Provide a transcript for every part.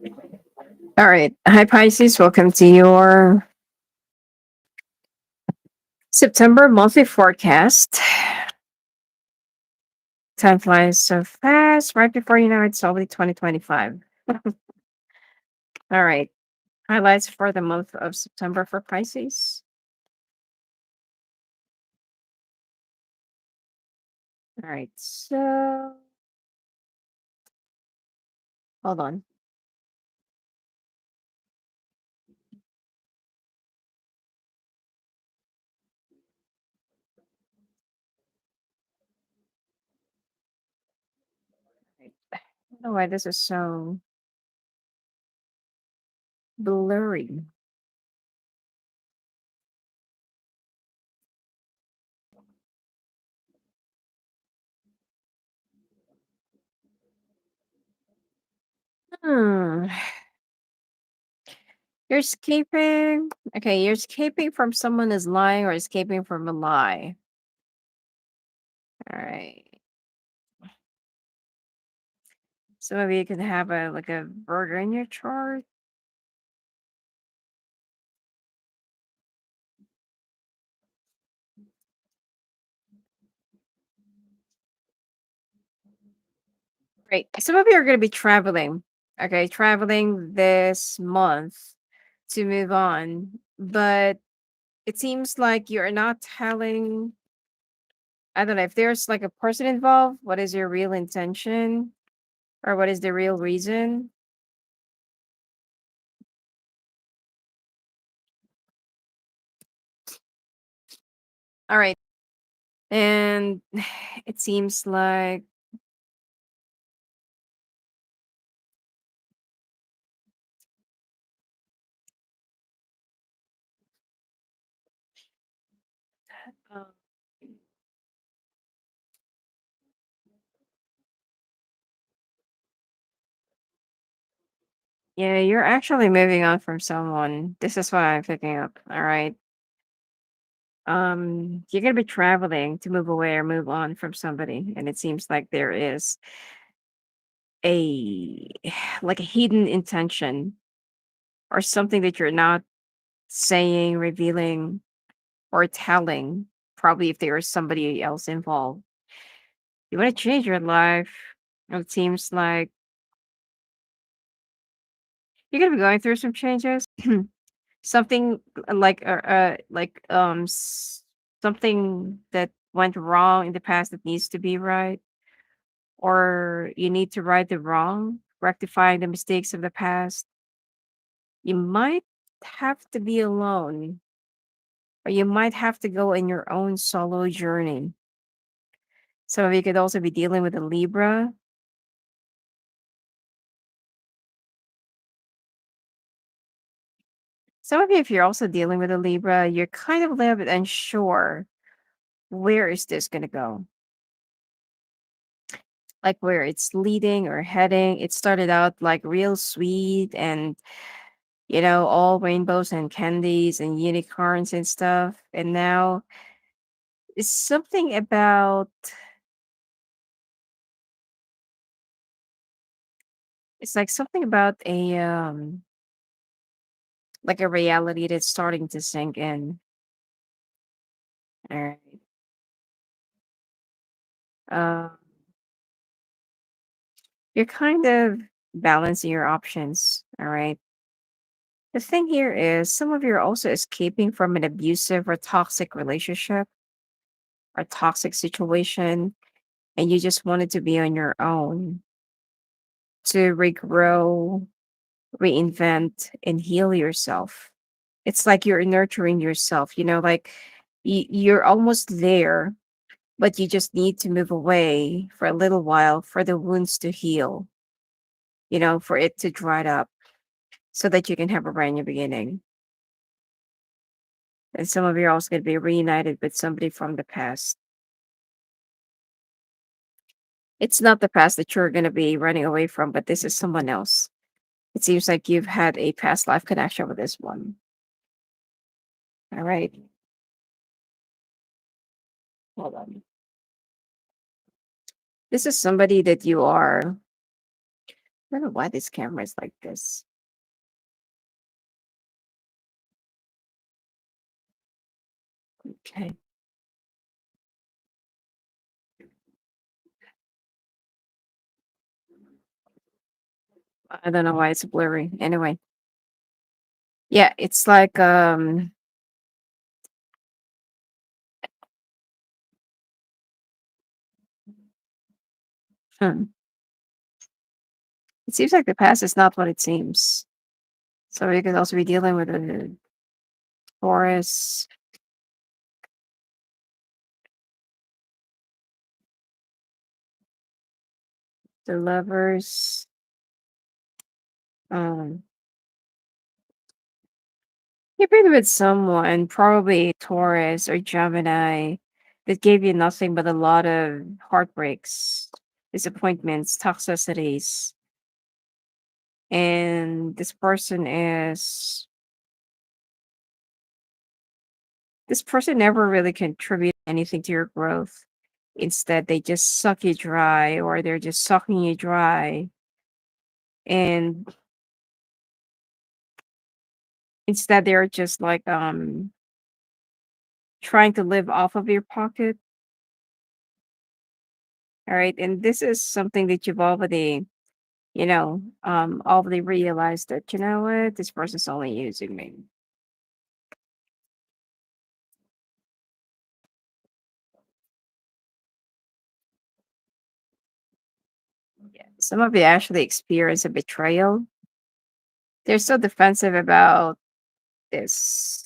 All right. Hi, Pisces. Welcome to your September monthly forecast. Time flies so fast. Right before you know it, it's already 2025. All right. Highlights for the month of September for Pisces. All right. So, hold on. I don't know why this is so blurry. Hmm. You're escaping. Okay, you're escaping from someone who's lying or escaping from a lie. All right. So maybe you could have a burger in your chart. Right. Some of you are going to be traveling. Okay, traveling this month to move on. But it seems like you're not telling, I don't know, if there's like a person involved, what is your real intention or what is the real reason? All right. And it seems like um, yeah, you're actually moving on from someone. This is what I'm picking up. All right. You're gonna be traveling to move away or move on from somebody, and it seems like there is a like a hidden intention or something that you're not saying, revealing, or telling. Probably if there is somebody else involved, you want to change your life. It seems like you're gonna be going through some changes. Something something that went wrong in the past that needs to be right, or you need to right the wrong, rectifying the mistakes of the past. You might have to be alone, or you might have to go in your own solo journey. Some of you could also be dealing with a Libra. Some of you, if you're also dealing with a Libra, you're kind of a little bit unsure, where is this going to go? Like where it's leading or heading. It started out like real sweet and, all rainbows and candies and unicorns and stuff. And now it's something about, it's like something about like a reality that's starting to sink in. All right. Um, you're kind of balancing your options. All right. The thing here is some of you are also escaping from an abusive or toxic relationship or toxic situation, and you just wanted to be on your own to regrow, reinvent, and heal yourself. It's like you're nurturing yourself, like you're almost there, but you just need to move away for a little while for the wounds to heal, for it to dry up so that you can have a brand new beginning. And some of you are also going to be reunited with somebody from the past. It's not the past that you're going to be running away from, but this is someone else. It seems like you've had a past life connection with this one. All right. Hold on. This is somebody that you are I don't know why this camera is like this. Okay. I don't know why it's blurry. Anyway. Yeah, it's like hmm. It seems like the past is not what it seems. So you could also be dealing with a Taurus, the lovers. Um, you've been with someone, probably Taurus or Gemini, that gave you nothing but a lot of heartbreaks, disappointments, toxicities. And this person never really contributed anything to your growth. Instead, they just suck you dry, or they're just sucking you dry. And instead, they're just like trying to live off of your pocket. All right. And this is something that you've already realized that, you know what, this person's only using me. Yeah. Some of you actually experience a betrayal. They're so defensive about this.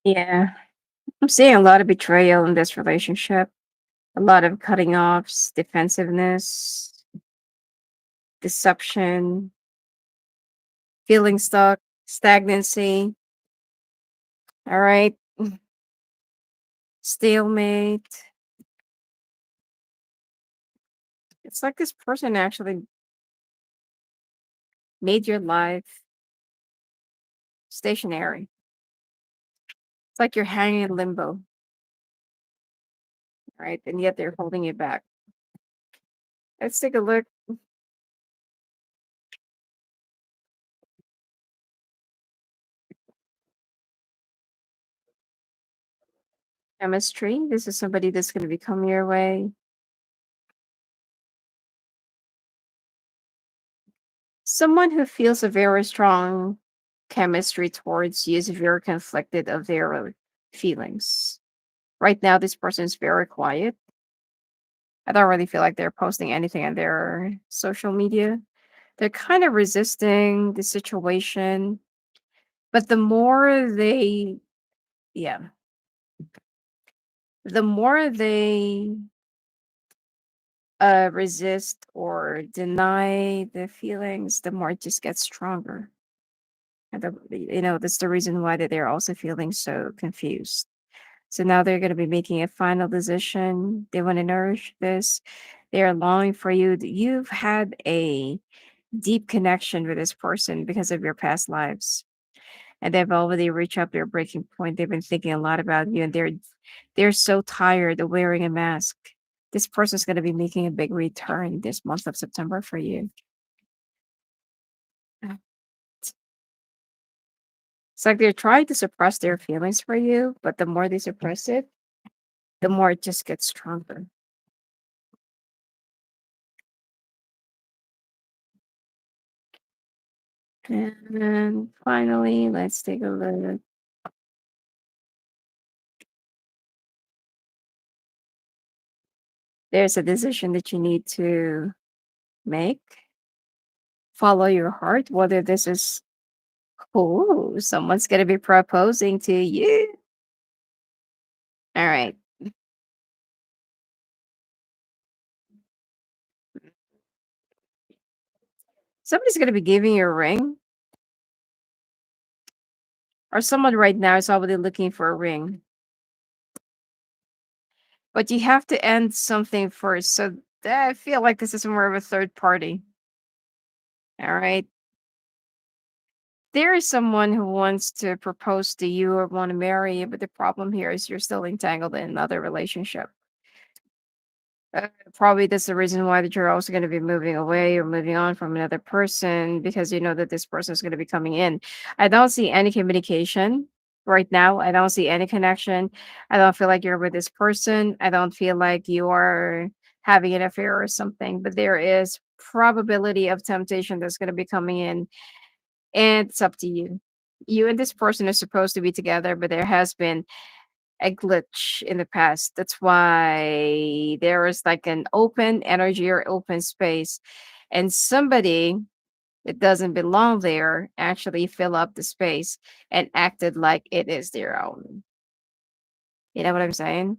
Yeah. I'm seeing a lot of betrayal in this relationship, a lot of cutting offs, defensiveness, deception, feeling stuck, stagnancy. All right. Stalemate. It's like this person actually made your life stationary. It's like you're hanging in limbo, right? And yet they're holding you back. Let's take a look. Chemistry. This is somebody that's going to be coming your way. Someone who feels a very strong chemistry towards you is very conflicted of their feelings. Right now, this person is very quiet. I don't really feel like they're posting anything on their social media. They're kind of resisting the situation, but yeah, the more they resist or deny the feelings, the more it just gets stronger. And that's the reason why that they're also feeling so confused. So now they're going to be making a final decision. They want to nourish this. They're longing for you. You've had a deep connection with this person because of your past lives, and they've already reached up their breaking point. They've been thinking a lot about you, and they're so tired of wearing a mask. This person's going to be making a big return this month of September for you. It's like they're trying to suppress their feelings for you, but the more they suppress it, the more it just gets stronger. And finally, let's take a look. There's a decision that you need to make. Follow your heart, whether this is cool, someone's going to be proposing to you. All right. Somebody's going to be giving you a ring. Or someone right now is already looking for a ring. But you have to end something first. So I feel like this is more of a third party. All right. There is someone who wants to propose to you or want to marry you, but the problem here is you're still entangled in another relationship. Probably that's the reason why that you're also going to be moving away or moving on from another person because you know that this person is going to be coming in. I don't see any communication right now. I don't see any connection. I don't feel like you're with this person. I don't feel like you are having an affair or something, but there is probability of temptation that's going to be coming in, and it's up to you. You and this person are supposed to be together, but there has been a glitch in the past. That's why there is like an open energy or open space, and somebody that doesn't belong there actually fill up the space and acted like it is their own. You know what I'm saying?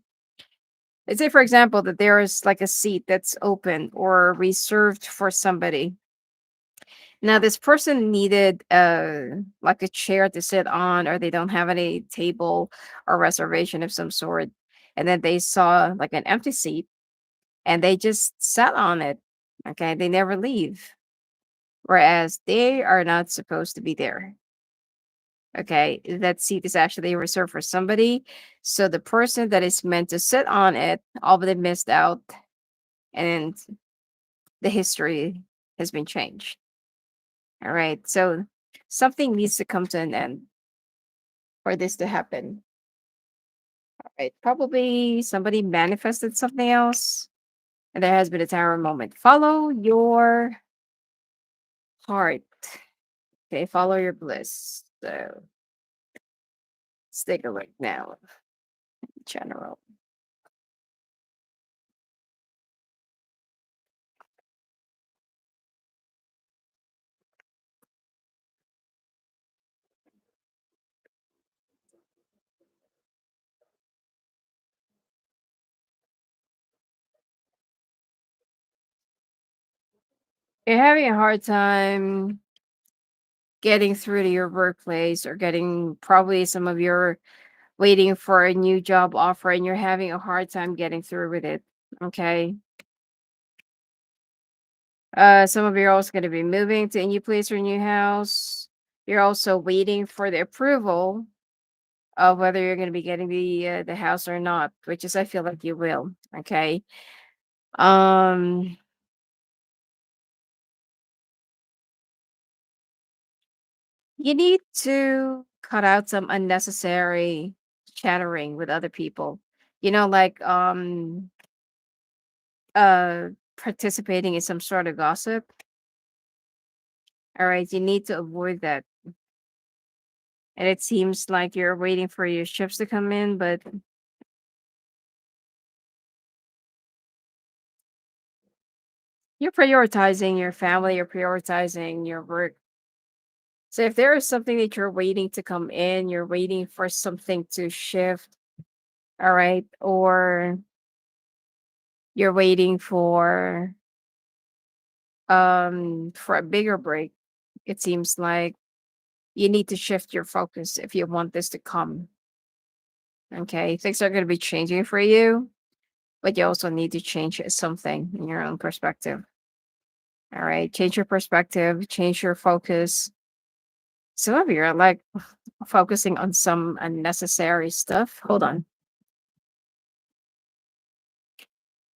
Let's say, for example, that there is like a seat that's open or reserved for somebody. Now, this person needed like a chair to sit on, or they don't have any table or reservation of some sort. And then they saw like an empty seat and they just sat on it. Okay. They never leave. Whereas they are not supposed to be there. Okay. That seat is actually reserved for somebody. So the person that is meant to sit on it already missed out, and the history has been changed. All right. So something needs to come to an end for this to happen. Right? Probably somebody manifested something else, and there has been a tower moment. Follow your heart. Okay, follow your bliss. So let's take a look now. General. You're having a hard time getting through to your workplace, or getting probably some of your waiting for a new job offer, and you're having a hard time getting through with it. Okay. Some of you are also going to be moving to a new place or new house. You're also waiting for the approval of whether you're going to be getting the house or not, which is I feel like you will. Okay. Um, you need to cut out some unnecessary chattering with other people. You know, like uh participating in some sort of gossip. All right, you need to avoid that. And it seems like you're waiting for your ships to come in, but you're prioritizing your family, you're prioritizing your work. So if there is something that you're waiting to come in, you're waiting for something to shift, all right, or you're waiting for a bigger break, it seems like you need to shift your focus if you want this to come. Okay, things are going to be changing for you, but you also need to change something in your own perspective. All right, change your perspective, change your focus. Some of you are like focusing on some unnecessary stuff. Hold on.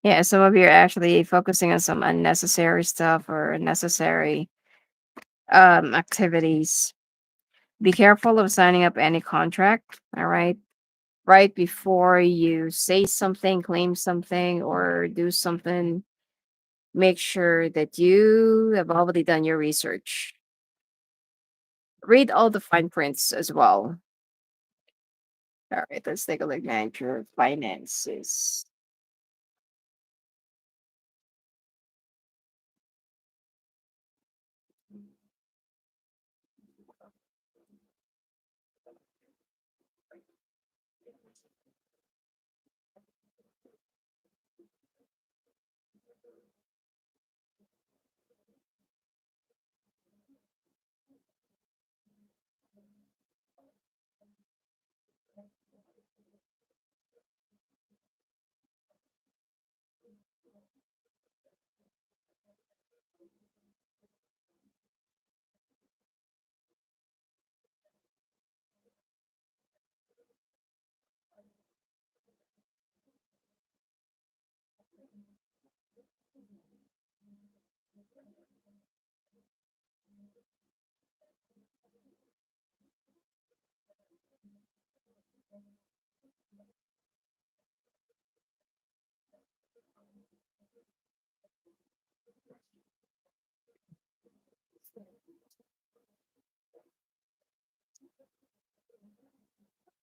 Yeah, some of you are actually focusing on some unnecessary stuff or unnecessary activities. Be careful of signing up any contract, all right? Right before you say something, claim something, or do something, make sure that you have already done your research. Read all the fine prints as well. All right, let's take a look at your finances.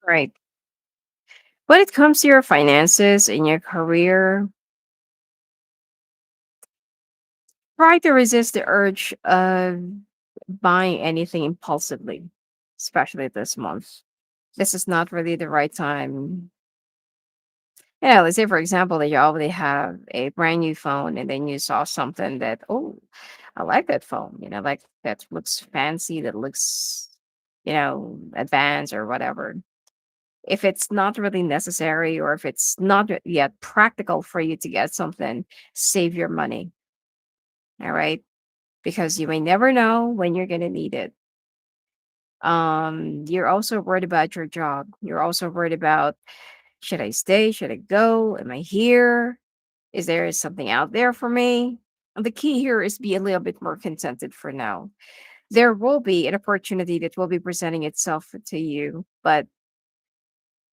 Right. When it comes to your finances and your career, try to resist the urge of buying anything impulsively, especially this month. This is not really the right time. Yeah, let's say for example that you already have a brand new phone and then you saw something that, oh, I like that phone, like that looks fancy, that looks, advanced or whatever. If it's not really necessary or if it's not yet practical for you to get something, save your money. All right. Because you may never know when you're gonna need it. You're also worried about your job. You're also worried about, should I stay? Should I go? Am I here? Is there something out there for me? And the key here is be a little bit more contented for now. There will be an opportunity that will be presenting itself to you, but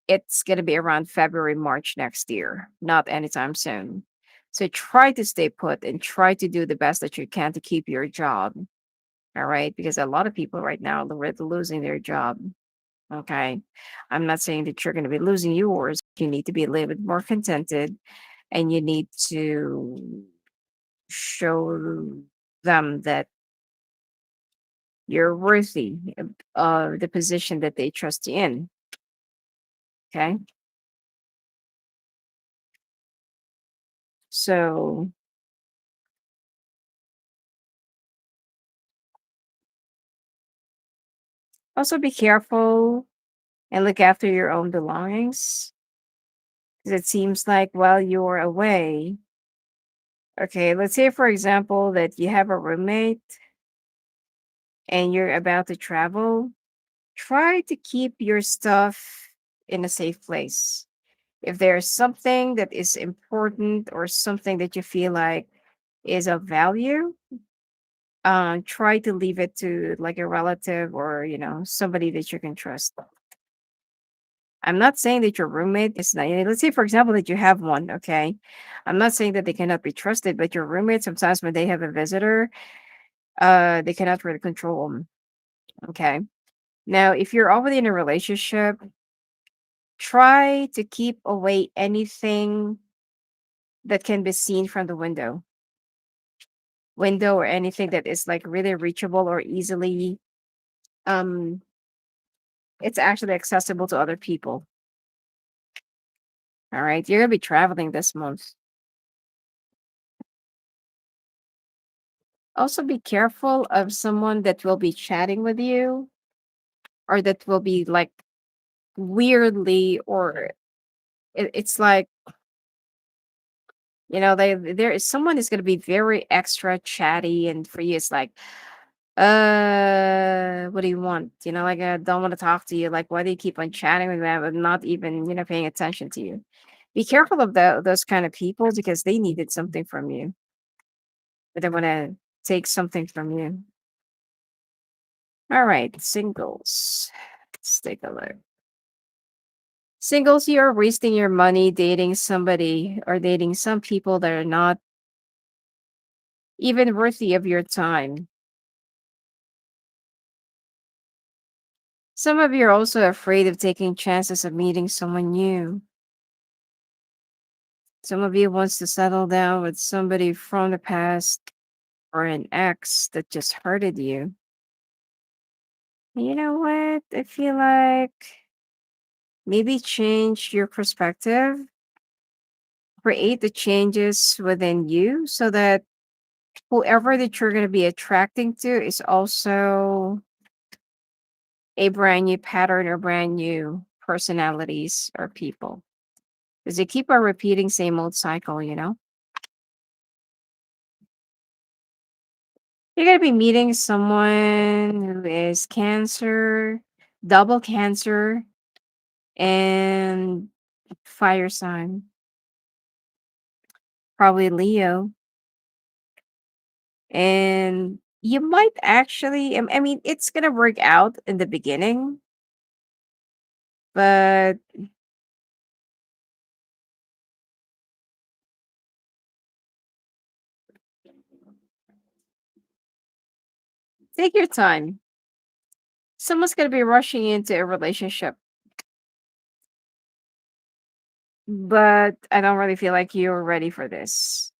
it's going to be around February, March next year, not anytime soon. So try to stay put and try to do the best that you can to keep your job. All right. Because a lot of people right now are losing their job. Okay. I'm not saying that you're going to be losing yours. You need to be a little bit more contented and you need to show them that you're worthy of the position that they trust you in. Okay. So also be careful and look after your own belongings. 'Cause it seems like while you're away, okay, let's say for example that you have a roommate and you're about to travel, try to keep your stuff in a safe place. If there's something that is important or something that you feel like is of value, try to leave it to like a relative or somebody that you can trust. I'm not saying that your roommate is not. Let's say, for example, that you have one. Okay, I'm not saying that they cannot be trusted, but your roommate sometimes when they have a visitor, they cannot really control them. Okay. Now, if you're already in a relationship, try to keep away anything that can be seen from the window or anything that is like really reachable or easily um it's actually accessible to other people. All right, you're gonna be traveling this month. Also be careful of someone that will be chatting with you or that will be like weirdly or it's like there is someone is going to be very extra chatty and for you it's like what do you want, like I don't want to talk to you, like why do you keep on chatting with them and not even paying attention to you. Be careful of those kind of people because they needed something from you but they want to take something from you. All right, singles. Let's take a look. Singles, you are wasting your money dating somebody or dating some people that are not even worthy of your time. Some of you are also afraid of taking chances of meeting someone new. Some of you wants to settle down with somebody from the past or an ex that just hurted you. You know what? I feel like maybe change your perspective, create the changes within you so that whoever that you're going to be attracting to is also a brand new pattern or brand new personalities or people. Because they keep on repeating same old cycle. You're going to be meeting someone who is Cancer, double Cancer, and fire sign, probably Leo. And you might actually, I mean, it's going to work out in the beginning, but take your time. Someone's going to be rushing into a relationship but I don't really feel like you're ready for this.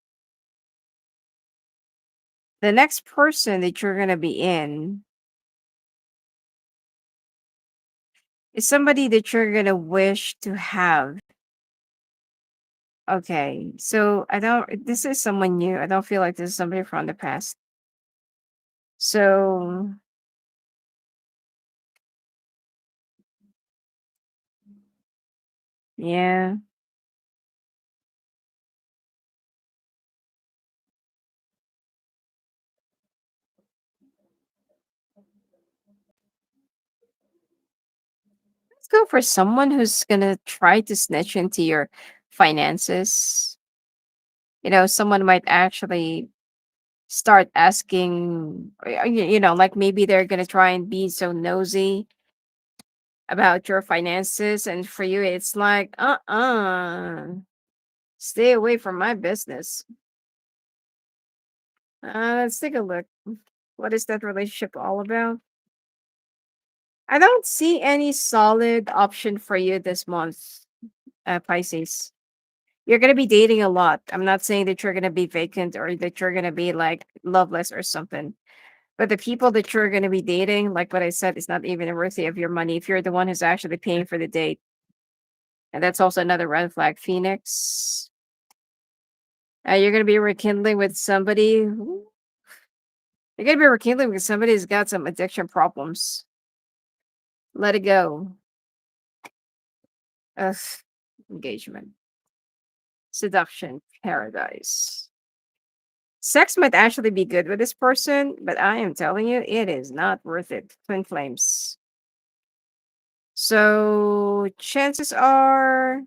The next person that you're gonna be in is somebody that you're gonna wish to have. Okay, so I don't. This is someone new. I don't feel like this is somebody from the past. So yeah, let's go for someone who's gonna try to snitch into your finances. Someone might actually start asking, like maybe they're gonna try and be so nosy about your finances, and for you, it's like, stay away from my business. Let's take a look. What is that relationship all about? I don't see any solid option for you this month, Pisces. You're gonna be dating a lot. I'm not saying that you're gonna be vacant or that you're gonna be like loveless or something. But the people that you're gonna be dating, like what I said, is not even worthy of your money if you're the one who's actually paying for the date. And that's also another red flag, Phoenix. You're gonna be rekindling with somebody. You're gonna be rekindling with somebody who's got some addiction problems. Let it go. Ugh. Engagement. Seduction. Paradise. Sex might actually be good with this person, but I am telling you, it is not worth it. Twin flames. So chances are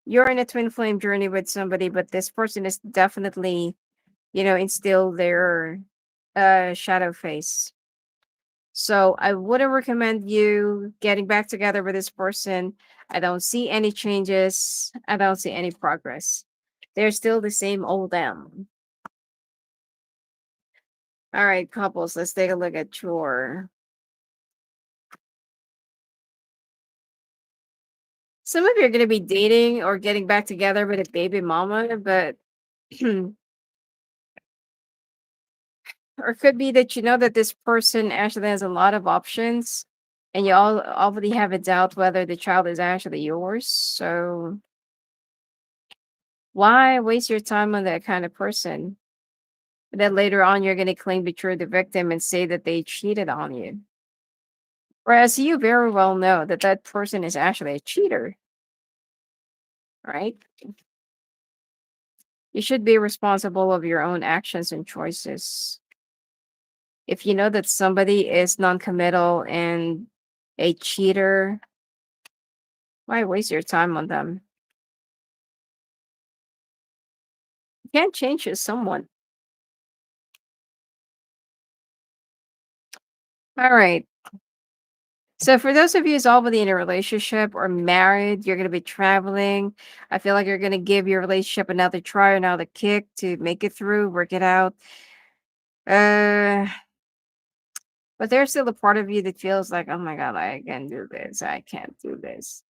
you're in a twin flame journey with somebody, but this person is definitely, in still their shadow face. So I wouldn't recommend you getting back together with this person. I don't see any changes. I don't see any progress. They're still the same old them. All right, couples, let's take a look at your. Some of you are going to be dating or getting back together with a baby mama, but or it could be that you know that this person actually has a lot of options and you all already have a doubt whether the child is actually yours. So why waste your time on that kind of person? Then later on you're gonna claim that you're the victim and say that they cheated on you. Whereas you very well know that that person is actually a cheater, right? You should be responsible of your own actions and choices. If you know that somebody is non-committal and a cheater, why waste your time on them? You can't change someone. All right. So for those of you who's already in a relationship or married, you're gonna be traveling. I feel like you're gonna give your relationship another try, another kick to make it through, work it out. Uh, but there's still a part of you that feels like, oh my god, I can do this. I can't do this.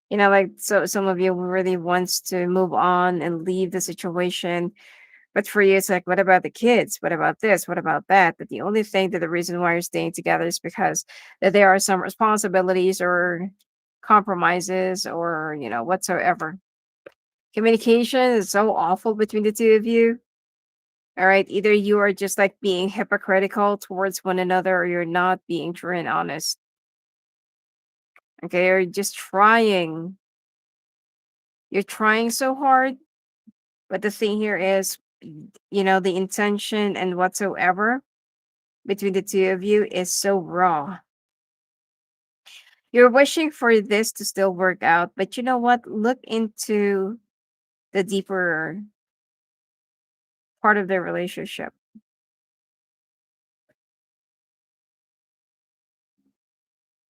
Like so some of you really wants to move on and leave the situation. But for you, it's like, what about the kids? What about this? What about that? But the only thing that the reason why you're staying together is because that there are some responsibilities or compromises or, whatsoever. Communication is so awful between the two of you. All right. Either you are just like being hypocritical towards one another or you're not being true and honest. Okay. You're just trying. You're trying so hard. But the thing here is, the intention and whatsoever between the two of you is so raw. You're wishing for this to still work out, but you know what? Look into the deeper part of the relationship.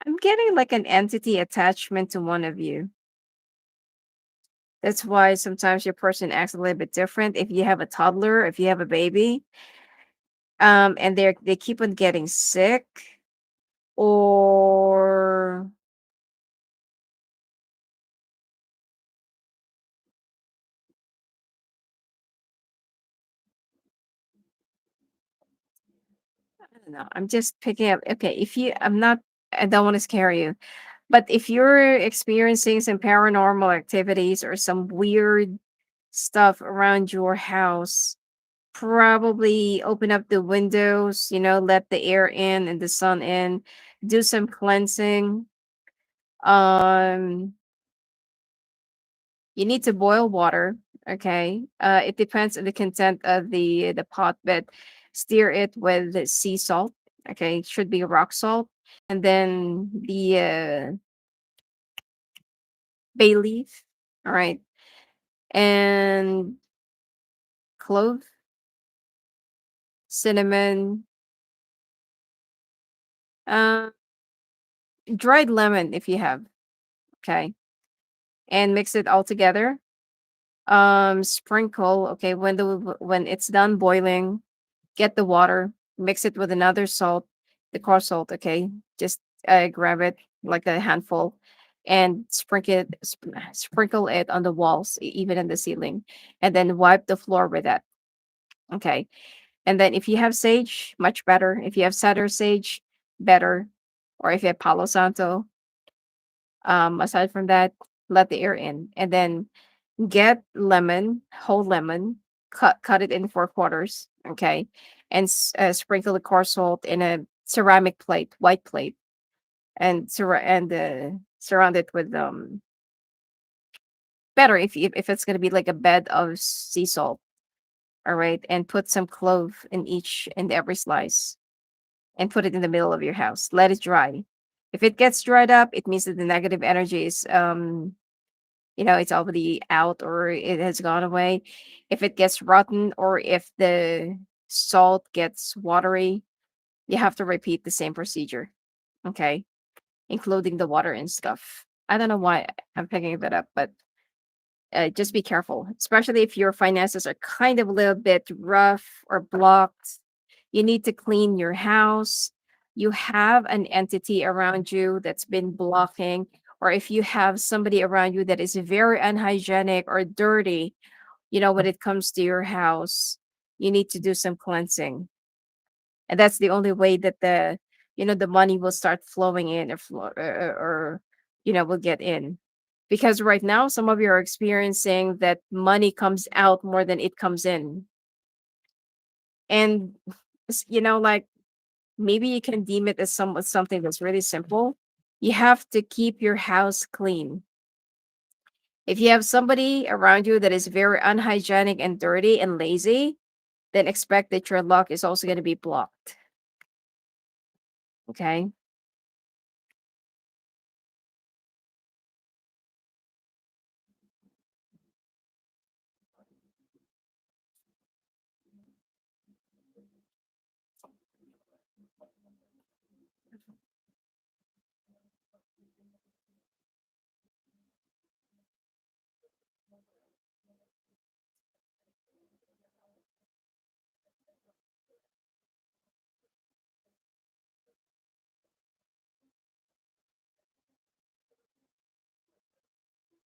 I'm getting like an entity attachment to one of you. That's why sometimes your person acts a little bit different. If you have a toddler, if you have a baby, and they keep on getting sick, or I don't know. I'm just picking up. Okay, if you, I'm not, I don't want to scare you, but if you're experiencing some paranormal activities or some weird stuff around your house, probably open up the windows, let the air in and the sun in, do some cleansing. Um, you need to boil water, okay? It depends on the content of the pot, but stir it with the sea salt, okay? It should be rock salt, and then the bay leaf, all right, and clove, cinnamon, uh, dried lemon if you have, okay, and mix it all together. Sprinkle, okay, when it's done boiling, get the water, mix it with another salt, the car salt, okay? Just grab it like a handful and sprinkle it on the walls, even in the ceiling, and then wipe the floor with that. Okay. And then if you have sage, much better. If you have cedar sage, better. Or if you have Palo Santo, aside from that, let the air in. And then get lemon, whole lemon, cut it in four quarters, okay, and sprinkle the car salt in a ceramic plate, white plate, and surround it with better if it's gonna be like a bed of sea salt, all right, and put some clove in each and every slice, and put it in the middle of your house. Let it dry. If it gets dried up, it means that the negative energy is it's already out or it has gone away. If it gets rotten or if the salt gets watery, you have to repeat the same procedure. Okay. Including the water and stuff. I don't know why I'm picking that up, but just be careful, especially if your finances are kind of a little bit rough or blocked. You need to clean your house. You have an entity around you that's been blocking, or if you have somebody around you that is very unhygienic or dirty, when it comes to your house, you need to do some cleansing. And that's the only way that the money will start flowing in or will get in. Because right now, some of you are experiencing that money comes out more than it comes in. And, like, maybe you can deem it as something that's really simple. You have to keep your house clean. If you have somebody around you that is very unhygienic and dirty and lazy, then expect that your luck is also going to be blocked. Okay.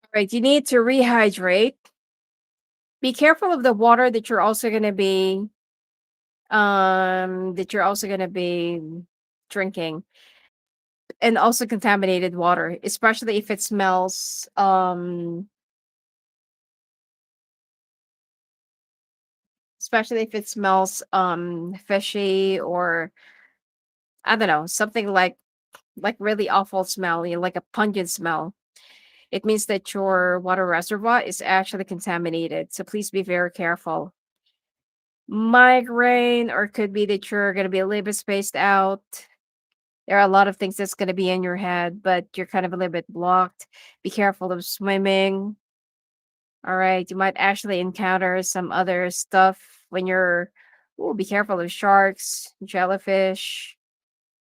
All right. You need to rehydrate. Be careful of the water that you're also going to be drinking, and also contaminated water, especially if it smells fishy, or I don't know, something like really awful smell, like a pungent smell. It means that your water reservoir is actually contaminated. So please be very careful. Migraine, or could be that you're going to be a little bit spaced out. There are a lot of things that's going to be in your head, but you're kind of a little bit blocked. Be careful of swimming. All right. You might actually encounter some other stuff when you're, oh, be careful of sharks, jellyfish,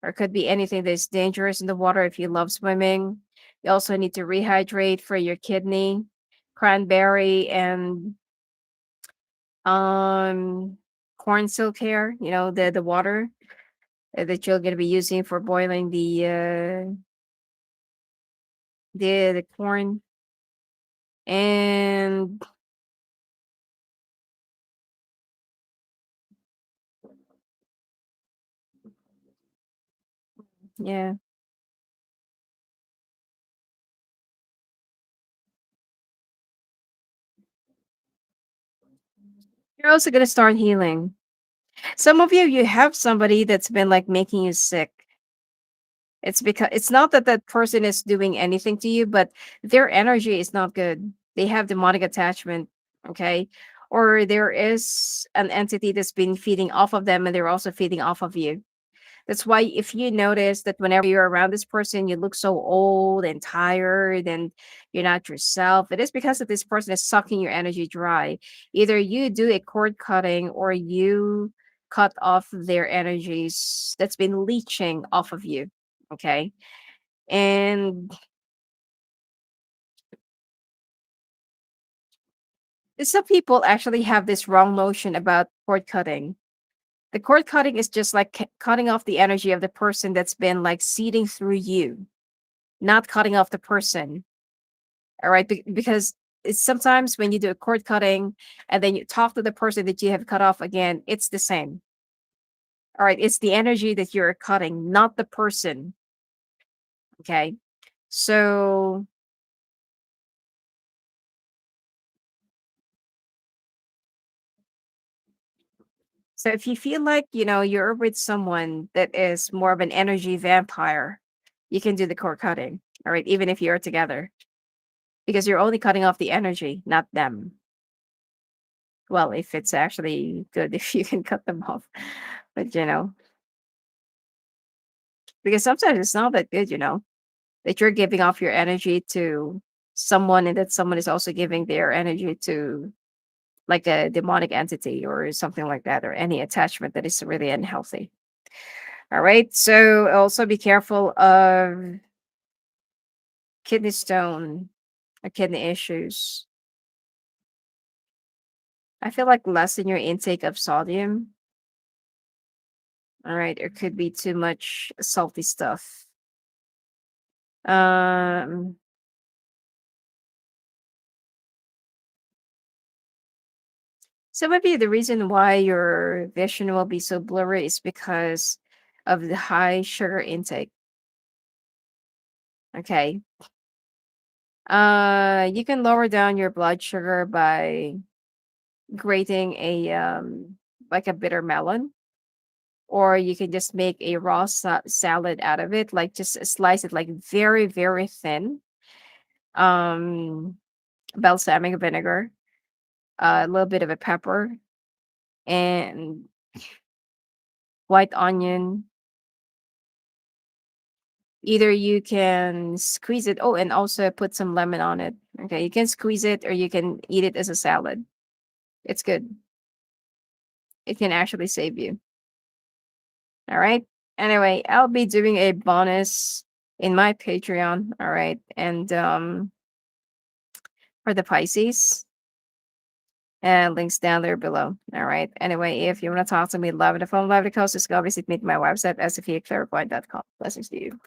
or could be anything that's dangerous in the water if you love swimming. You also need to rehydrate for your kidney, cranberry, and um corn silk hair, the water that you're going to be using for boiling the corn. And Yeah. You're also gonna start healing. Some of you, you have somebody that's been like making you sick. It's because it's not that that person is doing anything to you, but their energy is not good. They have demonic attachment, okay? Or there is an entity that's been feeding off of them and they're also feeding off of you. That's why if you notice that whenever you're around this person, you look so old and tired and you're not yourself, it is because that this person is sucking your energy dry. Either you do a cord cutting or you cut off their energies that's been leeching off of you. Okay. And some people actually have this wrong notion about cord cutting. The cord cutting is just like cutting off the energy of the person that's been like seeding through you, not cutting off the person. All right. Because it's sometimes when you do a cord cutting and then you talk to the person that you have cut off again, it's the same. All right. It's the energy that you're cutting, not the person. Okay. So, so if you feel like, you're with someone that is more of an energy vampire, you can do the cord cutting. All right. Even if you're together, because you're only cutting off the energy, not them. Well, if it's actually good, if you can cut them off. But, because sometimes it's not that good, that you're giving off your energy to someone and that someone is also giving their energy to like a demonic entity or something like that, or any attachment that is really unhealthy. All right. So also be careful of kidney stone or kidney issues. I feel like lessen your intake of sodium. All right. It could be too much salty stuff. Um, so maybe the reason why your vision will be so blurry is because of the high sugar intake. Okay. You can lower down your blood sugar by grating a like a bitter melon, or you can just make a raw salad out of it, like just slice it like very very thin. Um, balsamic vinegar, a little bit of a pepper, and white onion. Either you can squeeze it. Oh, and also put some lemon on it. Okay, you can squeeze it or you can eat it as a salad. It's good. It can actually save you. All right. Anyway, I'll be doing a bonus in my Patreon. All right. And for the Pisces. And links down there below. All right. Anyway, if you want to talk to me live on the phone, live the coast, just go visit me at my website, sophiaclairvoyant.com. Blessings to you.